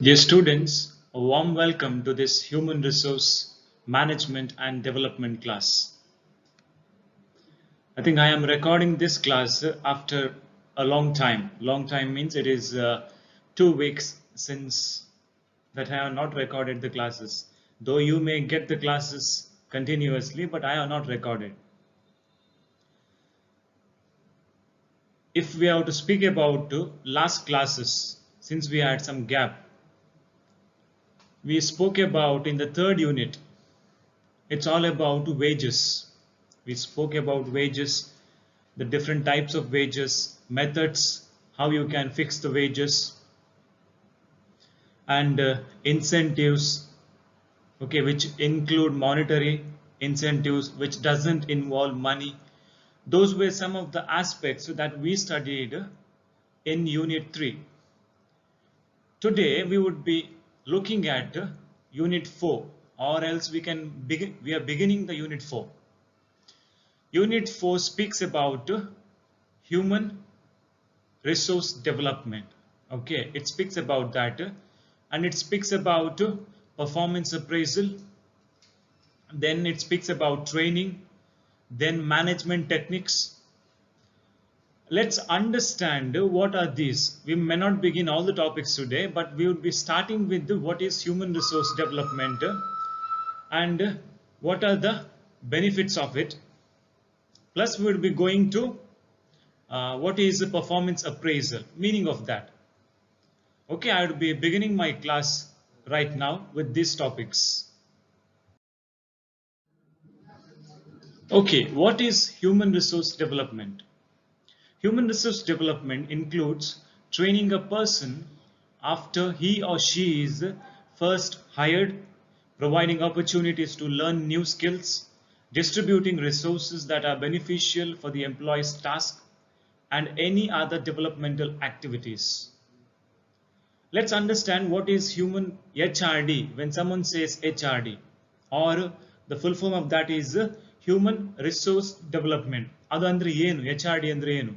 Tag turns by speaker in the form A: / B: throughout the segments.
A: Dear students, a warm welcome to this Human Resource Management and Development class. I think I am recording this class after a long time. Long time means it is 2 weeks since that I have not recorded the classes. Though you may get the classes continuously, but I have not recorded. If we have to speak about last classes, since we had some gap, we spoke about in the third unit. It's all about wages. We spoke about wages, the different types of wages, methods, how you can fix the wages, and incentives, okay, which include monetary incentives, which doesn't involve money. Those were some of the aspects that we studied in Unit 3. Today we would be looking at Unit 4, or else we are beginning the Unit 4. Unit 4 speaks about human resource development. Okay, it speaks about that, and it speaks about performance appraisal. Then it speaks about training, then management techniques. Let's understand what are these. We may not begin all the topics today, but we would be starting with what is human resource development and what are the benefits of it. Plus, we will be going to what is the performance appraisal, meaning of that. Okay, I will be beginning my class right now with these topics. Okay, what is human resource development? Human resource development includes training a person after he or she is first hired, providing opportunities to learn new skills, distributing resources that are beneficial for the employee's task, and any other developmental activities. Let's understand what is human HRD. When someone says HRD, or the full form of that is human resource development. Adu andre ಏನು HRD andre ಏನು?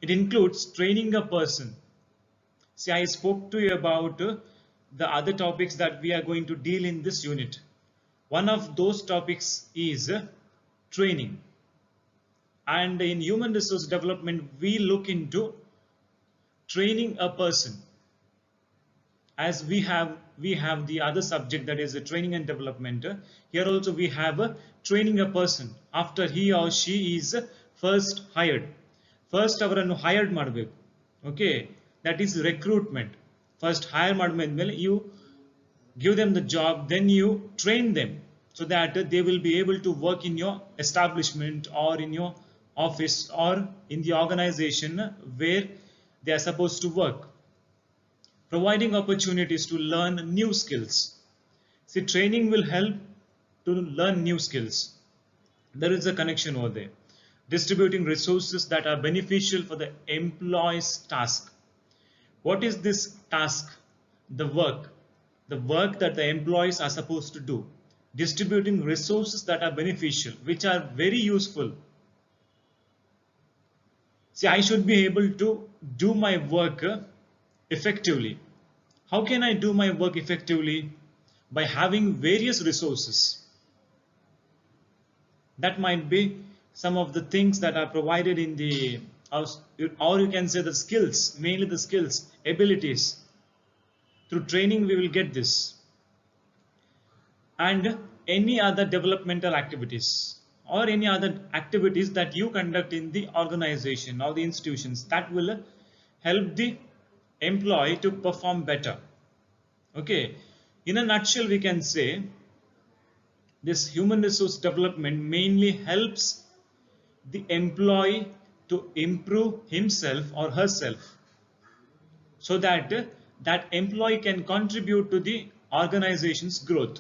A: It includes training a person. See, I spoke to you about the other topics that we are going to deal in this unit. One of those topics is training. And in human resource development, we look into training a person. As we have the other subject, that is training and development. Here also we have training a person after he or she is first hired. First ಅವರನ್ನು hired ಮಾಡಬೇಕು. Okay, that is recruitment. First hire ಮಾಡಿದ್ಮೇಲೆ you give them the job, then you train them so that they will be able to work in your establishment or in your office or in the organization where they are supposed to work, providing opportunities to learn new skills. See, training will help to learn new skills. There is a connection over there. Distributing resources that are beneficial for the employee's task. What is this task? The work that the employees are supposed to do. Distributing resources that are beneficial, which are very useful. See, I should be able to do my work effectively. How can I do my work effectively? By having various resources. That might be some of the things that are provided in the house, or you can say the skills, mainly the skills, abilities. Through training we will get this. And any other developmental activities or any other activities that you conduct in the organization or the institutions that will help the employee to perform better. Okay, in a nutshell we can say this human resource development mainly helps the employee to improve himself or herself so that that employee can contribute to the organization's growth.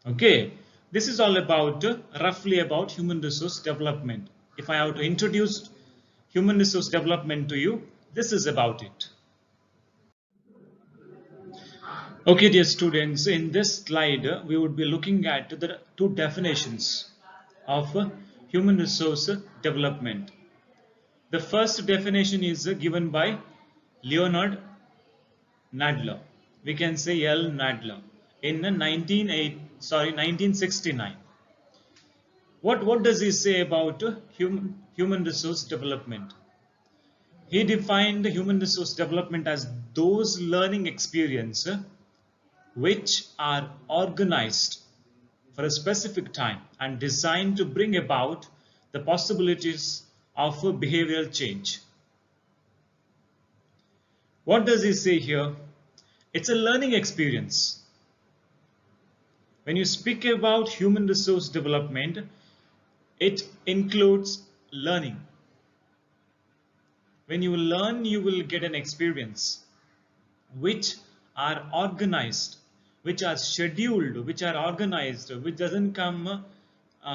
A: Okay, this is all about roughly about human resource development. If I have to introduce human resource development to you, this is about it. Okay, dear students, in this slide we would be looking at the two definitions of human resource development. The first definition is given by Leonard Nadler. We can say L. Nadler in 1969. What does he say about human resource development? He defined human resource development as those learning experience which are organized for a specific time and designed to bring about the possibilities of a behavioral change. What does he say here? It's a learning experience. When you speak about human resource development, it includes learning. When you learn, you will get an experience which are organized, which are scheduled, which are organized, which doesn't come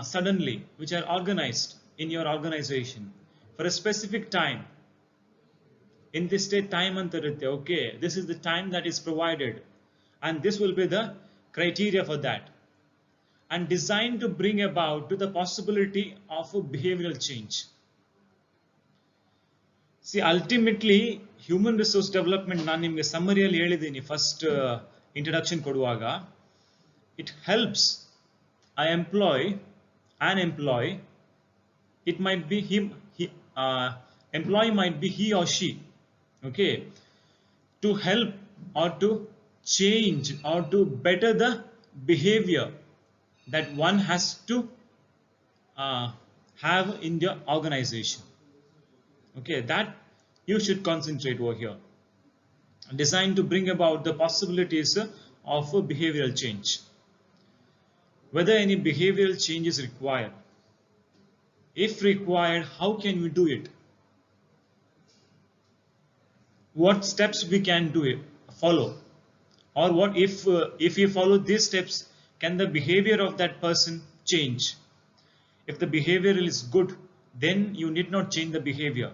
A: suddenly, which are organized in your organization for a specific time. In this state time antaritya, okay, this is the time that is provided, and this will be the criteria for that, and designed to bring about to the possibility of a behavioral change. See, ultimately, human resource development ನಾನು ನಿಮಗೆ ಸಮ್ಮರಿಯಲ್ಲಿ ಹೇಳಿದ್ದೀನಿ first introduction ಕೊಡುವಾಗ. It helps an employee. It might be him, employee might be he or she, okay, to help or to change or to better the behavior that one has to have in the organization. Okay, that you should concentrate over here. Designed to bring about the possibilities of a behavioral change. Whether any behavioral change is required. If required, how can we do it? What steps we can follow? Or what if we follow these steps, can the behavior of that person change? If the behavior is good, then you need not change the behavior.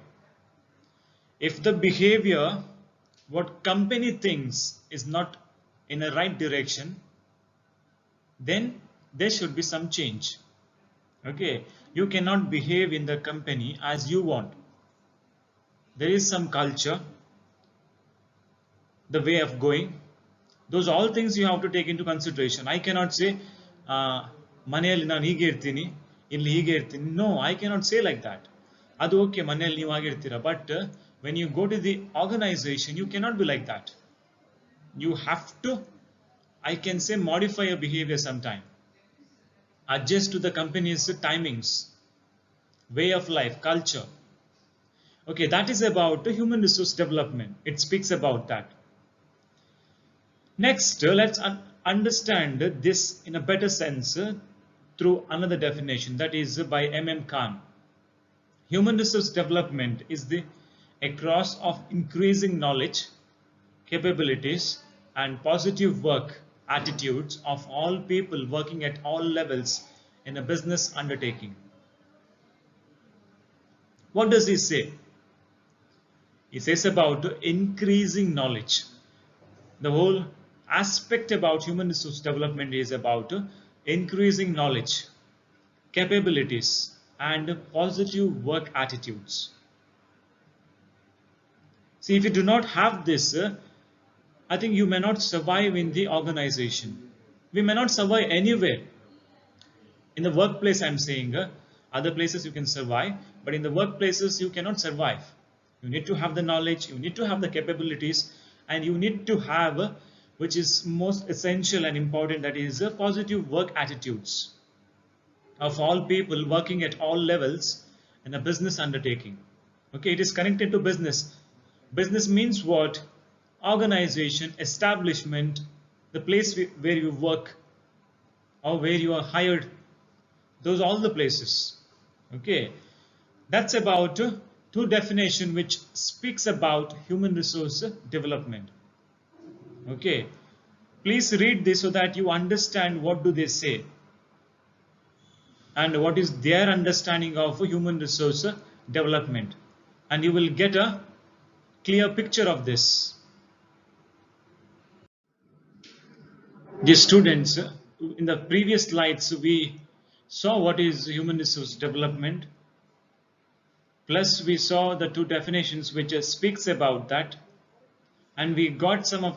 A: If the behavior, what company thinks, is not in a right direction, then there should be some change. Okay, you cannot behave in the company as you want. There is some culture, the way of going. Those all things you have to take into consideration. I cannot say ಮನೆಯಲ್ಲಿ ನಾನು ಹೀಗೆ ಇರ್ತೀನಿ, ಇಲ್ಲಿ ಹೀಗೆ ಇರ್ತೀನಿ. No, I cannot say like that. ಅದು okay, ಮನೆಯಲ್ಲಿ ನೀವು ಆಗಿರ್ತೀರಾ, but when you go to the organization, you cannot be like that. You have to, I can say, modify your behavior sometime. Adjust to the company's timings, way of life, culture. Okay, that is about human resource development. It speaks about that. Next, let's understand this in a better sense through another definition, that is by M.M. Khan. Human resource development is the across of increasing knowledge, capabilities, and positive work attitudes of all people working at all levels in a business undertaking. What does he say? He says about increasing knowledge. The whole aspect about human resource development is about increasing knowledge, capabilities, and positive work attitudes. See, if you do not have this, I think you may not survive in the organization. We may not survive anywhere. In the workplace, I'm saying, other places you can survive, but in the workplaces you cannot survive. You need to have the knowledge, you need to have the capabilities, and you need to have, which is most essential and important, that is positive work attitudes of all people working at all levels in a business undertaking. Okay, it is connected to business. Business means what? Organization, establishment, the place where you work or where you are hired. Those are all the places. Okay, that's about two definition which speaks about human resource development. Okay, please read this so that you understand what do they say and what is their understanding of human resource development, and you will get a clear picture of this. Dear students, in the previous slides we saw what is human resource development, plus we saw the two definitions which speaks about that. and we got some of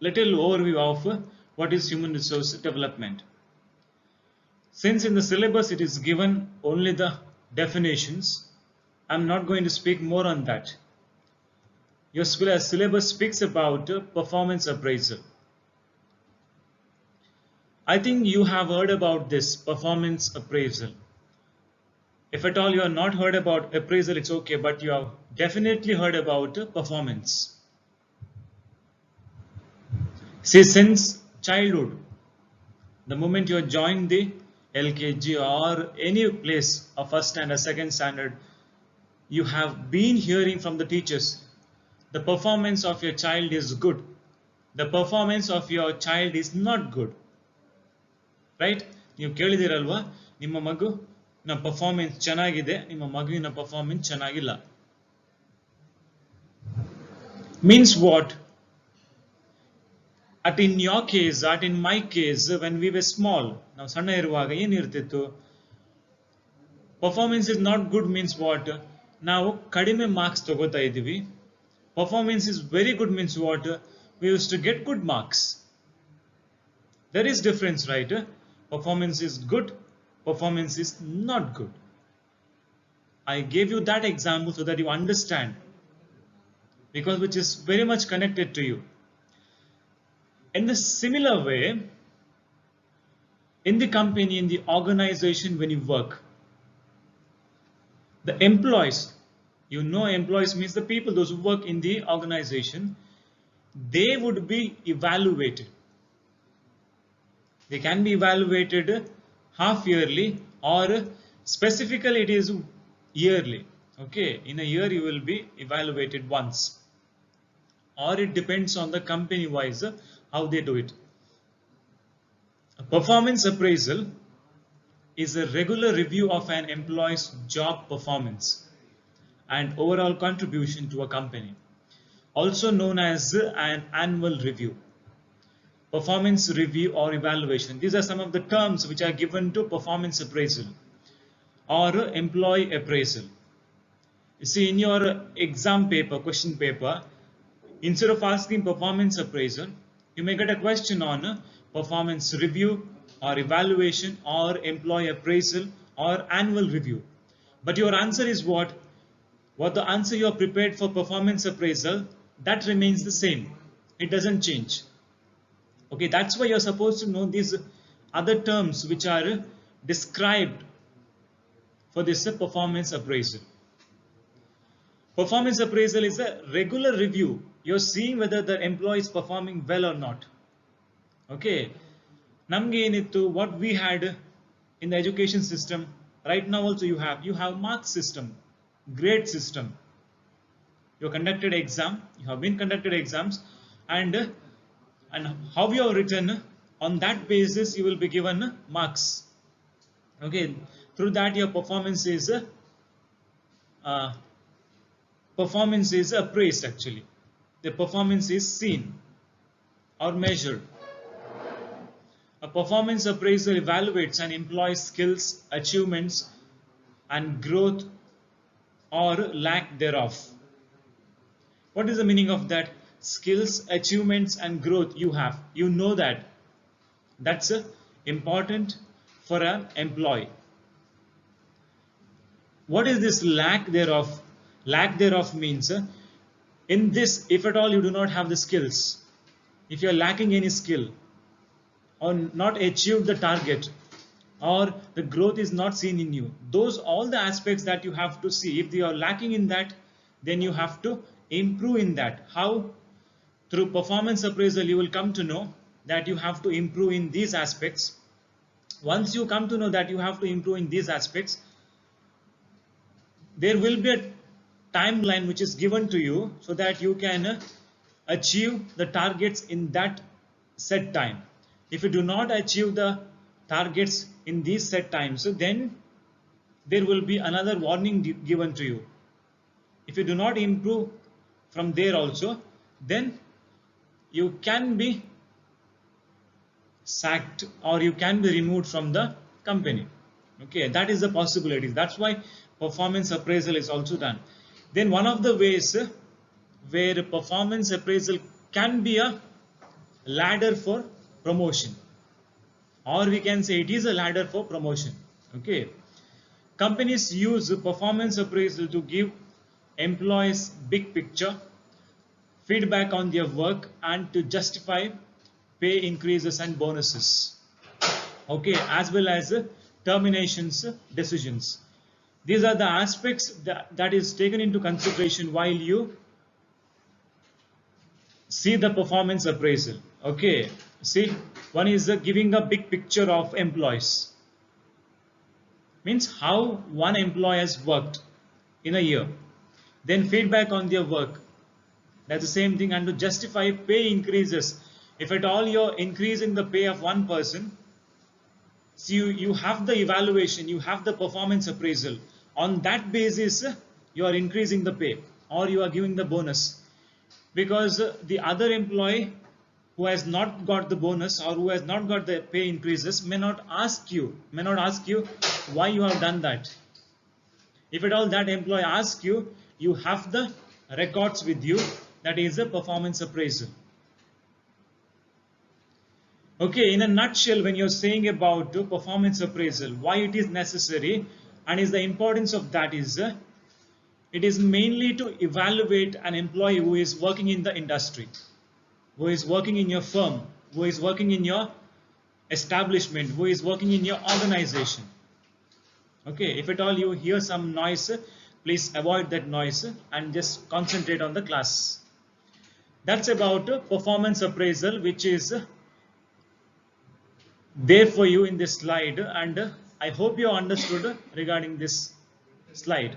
A: little overview of what is human resource development. Since in the syllabus it is given only the definitions, I'm not going to speak more on that. Your syllabus speaks about performance appraisal. I think you have heard about this performance appraisal. If at all you have not heard about appraisal, it's okay, but you have definitely heard about performance. See, since childhood, the moment you join the LKG or any place of first standard, second standard, you have been hearing from the teachers, the performance of your child is good, the performance of your child is not good, right? ನೀವು ಕೇಳಿದಿರಲ್ವಾ, ನಿಮ್ಮ ಮಗುವಿನ performance ಚೆನ್ನಾಗಿದೆ, ನಿಮ್ಮ ಮಗುವಿನ performance ಚೆನ್ನಾಗಿಲ್ಲ. Means what? In your case, in my case, when we were small, ನಾವು ಸಣ್ಣ ಇರುವಾಗ ಏನಿರ್ತಿತ್ತು, performance is not good means what? ನಾವು ಕಡಿಮೆ ಮಾರ್ಕ್ಸ್ ತಗೋತಾ ಇದ್ದೀವಿ. Performance is very good means what? We used to get good marks. There is difference, right? Performance is good, performance is not good. I gave you that example so that you understand, because which is very much connected to you. In the similar way, in the company, in the organization, when you work, the employees, you know, employees means the people, those who work in the organization, they would be evaluated. They can be evaluated half yearly, or specifically it is yearly. Okay, in a year you will be evaluated once, or it depends on the company wise how they do it. A performance appraisal is a regular review of an employee's job performance and overall contribution to a company, also known as an annual review, performance review or evaluation. These are some of the terms which are given to performance appraisal or employee appraisal. You see, in your exam paper, question paper, instead of asking performance appraisal, you may get a question on performance review or evaluation or employee appraisal or annual review. But your answer is what? What the answer you are prepared for performance appraisal, that remains the same. It doesn't change. Okay, that's why you're supposed to know these other terms which are described for this performance appraisal. Performance appraisal is a regular review. You're seeing whether the employee is performing well or not. Okay, namge enittu what we had in the education system, right now also you have mark system, grade system. You conducted exam, you have been conducted exams, and how you have written, on that basis you will be given marks. Okay, through that your performance is appraised. Actually, the performance is seen or measured. A performance appraisal evaluates an employee's skills, achievements, and growth or lack thereof. What is the meaning of that? Skills, achievements, and growth you have. You know that. That's important for an employee. What is this lack thereof? Lack thereof means in this, if at all you do not have the skills, if you are lacking any skill, or not achieved the target, or the growth is not seen in you, those all the aspects that you have to see. If you are lacking in that, then you have to improve in that. How? Through performance appraisal you will come to know that you have to improve in these aspects. Once you come to know that you have to improve in these aspects, there will be a timeline which is given to you so that you can achieve the targets in that set time. If you do not achieve the targets in these set times, then there will be another warning given to you. If you do not improve from there also, then you can be sacked or you can be removed from the company. Okay, that is the possibility. That's why performance appraisal is also done. Then one of the ways where performance appraisal can be a ladder for promotion, or we can say it is a ladder for promotion. Okay, companies use performance appraisal to give employees big picture feedback on their work and to justify pay increases and bonuses. Okay, as well as terminations decisions. These are the aspects that is taken into consideration while you see the performance appraisal. Okay, see, one is giving a big picture of employees, means how one employee has worked in a year, then feedback on their work, that's the same thing, and to justify pay increases. If at all you're increasing the pay of one person, so you have the evaluation, you have the performance appraisal. On that basis, you are increasing the pay or you are giving the bonus. Because the other employee who has not got the bonus or who has not got the pay increases may not ask you why you have done that. If at all that employee asks you, you have the records with you, that is a performance appraisal. Okay, in a nutshell, when you're saying about performance appraisal, why it is necessary and is the importance of that is, it is mainly to evaluate an employee who is working in the industry, who is working in your firm, who is working in your establishment, who is working in your organization. Okay, if at all you hear some noise, please avoid that noise and just concentrate on the class. That's about performance appraisal, which is there for you in this slide, and I hope you understood regarding this slide.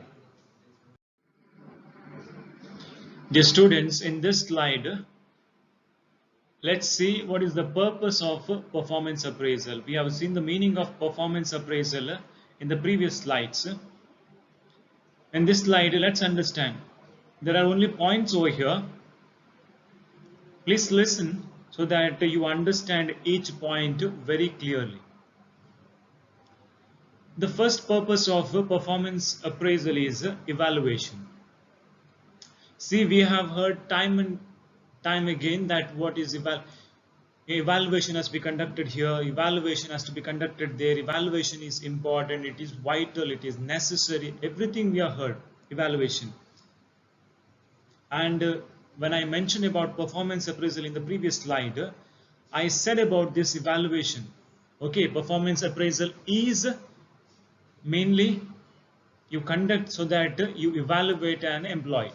A: Dear students, in this slide, let's see what is the purpose of performance appraisal. We have seen the meaning of performance appraisal in the previous slides. In this slide, let's understand. There are only points over here. Please listen so that you understand each point very clearly. The first purpose of performance appraisal is evaluation. See, we have heard time and time again that what is evaluation has to be conducted here, evaluation has to be conducted there, evaluation is important, it is vital, it is necessary, everything we have heard, evaluation. And when I mentioned about performance appraisal in the previous slide, I said about this evaluation. Okay, performance appraisal is mainly you conduct so that you evaluate an employee.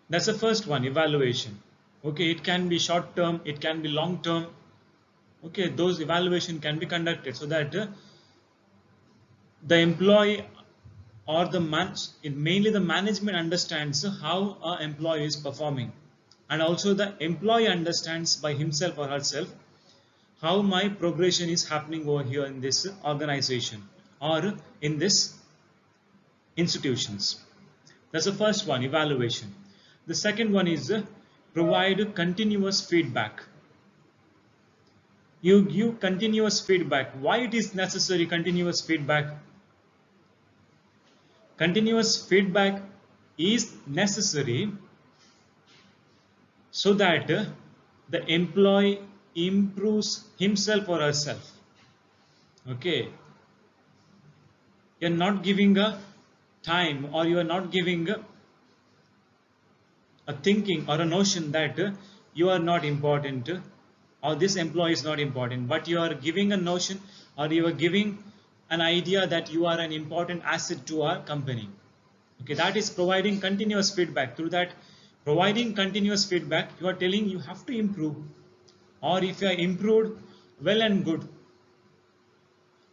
A: That's the first one, evaluation. Okay, it can be short term, it can be long term. Okay, those evaluation can be conducted so that the employee or mainly the management understands how an employee is performing, and also the employee understands by himself or herself how my progression is happening over here in this organization or in this institutions. That's the first one, evaluation. The second one is provide continuous feedback. You give continuous feedback. Why it is necessary continuous feedback? Continuous feedback is necessary so that the employee improves himself or herself. Okay, you're not giving a time, or you are not giving a thinking or a notion that you are not important or this employee is not important, but you are giving a notion or you are giving an idea that you are an important asset to our company. Okay, that is providing continuous feedback. Through that providing continuous feedback, you are telling you have to improve, or if you are improved, well and good.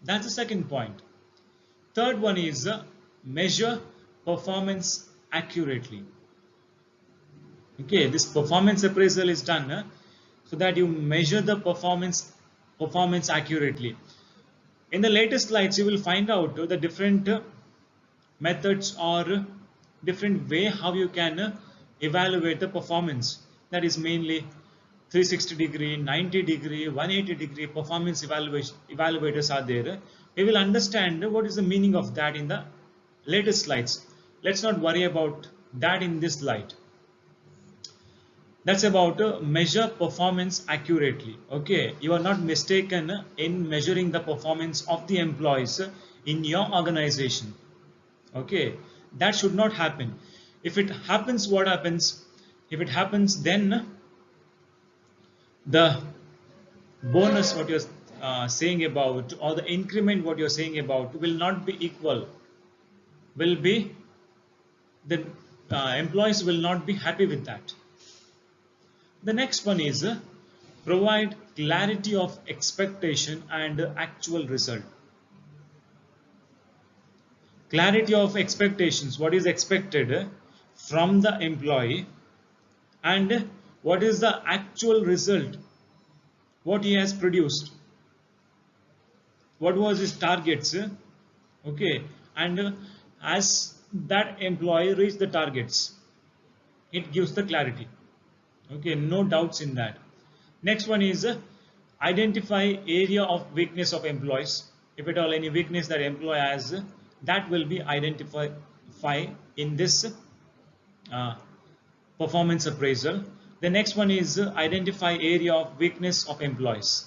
A: That's the second point. Third one is measure performance accurately. Okay, this performance appraisal is done so that you measure the performance accurately. In the latest slides, you will find out the different methods or different way how you can evaluate the performance. That is mainly 360 degree, 90 degree, 180 degree performance evaluators are there. We will understand what is the meaning of that in the latest slides. Let's not worry about that in this light. That's about measure performance accurately. Okay, you are not mistaken in measuring the performance of the employees in your organization. Okay, that should not happen. If it happens, what happens? If it happens, then the bonus what you're saying about, or the increment what you're saying about, will not be equal. Will be the employees will not be happy with that. The next one is provide clarity of expectation and actual result. Clarity of expectations, what is expected from the employee, and what is the actual result, what he has produced, what was his targets. Okay, and as that employee reached the targets, it gives the clarity. Okay, no doubts in that. Next one is identify area of weakness of employees. If at all any weakness that employee has, that will be identified in this performance appraisal. The next one is identify area of weakness of employees.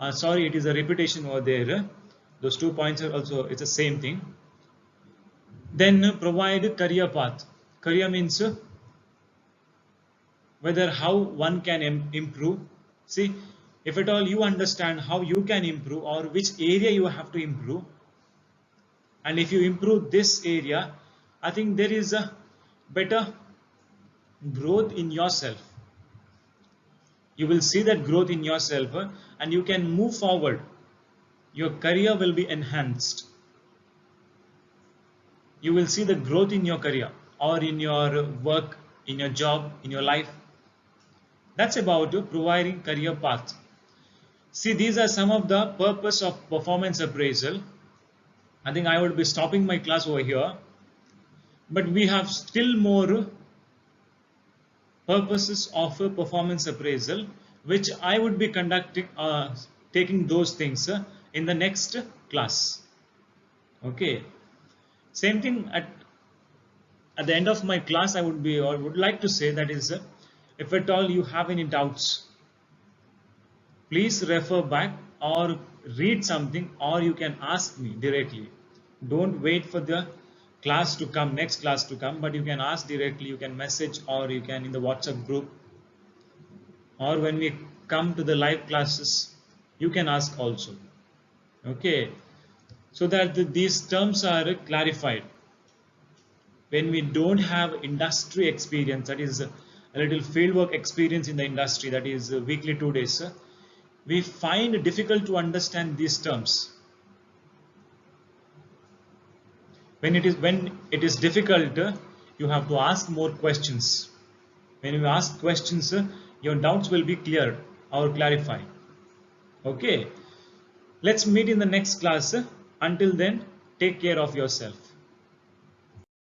A: Sorry, it is a repetition over there. Those 2 points are also, it's the same thing. Then provide career path. Career means whether how one can improve. See, if at all you understand how you can improve or which area you have to improve, and if you improve this area, I think there is a better growth in yourself. You will see that growth in yourself and you can move forward. Your career will be enhanced. You will see the growth in your career or in your work, in your job, in your life. That's about providing career path. See, these are some of the purpose of performance appraisal. I think I would be stopping my class over here, but we have still more purposes of a performance appraisal, which I would be conducting, taking those things in the next class. Okay, same thing at the end of my class, I would like to say that is, if at all you have any doubts, please refer back or read something, or you can ask me directly. Don't wait for the class to come, next class to come, but you can ask directly. You can message, or you can in the WhatsApp group, or when we come to the live classes, you can ask also. Okay, so that these terms are clarified. When we don't have industry experience, that is a little fieldwork experience in the industry, that is weekly 2 days, we find it difficult to understand these terms. When it is difficult, you have to ask more questions. When you ask questions, your doubts will be cleared or clarified. Okay, let's meet in the next class. Until then, take care of yourself.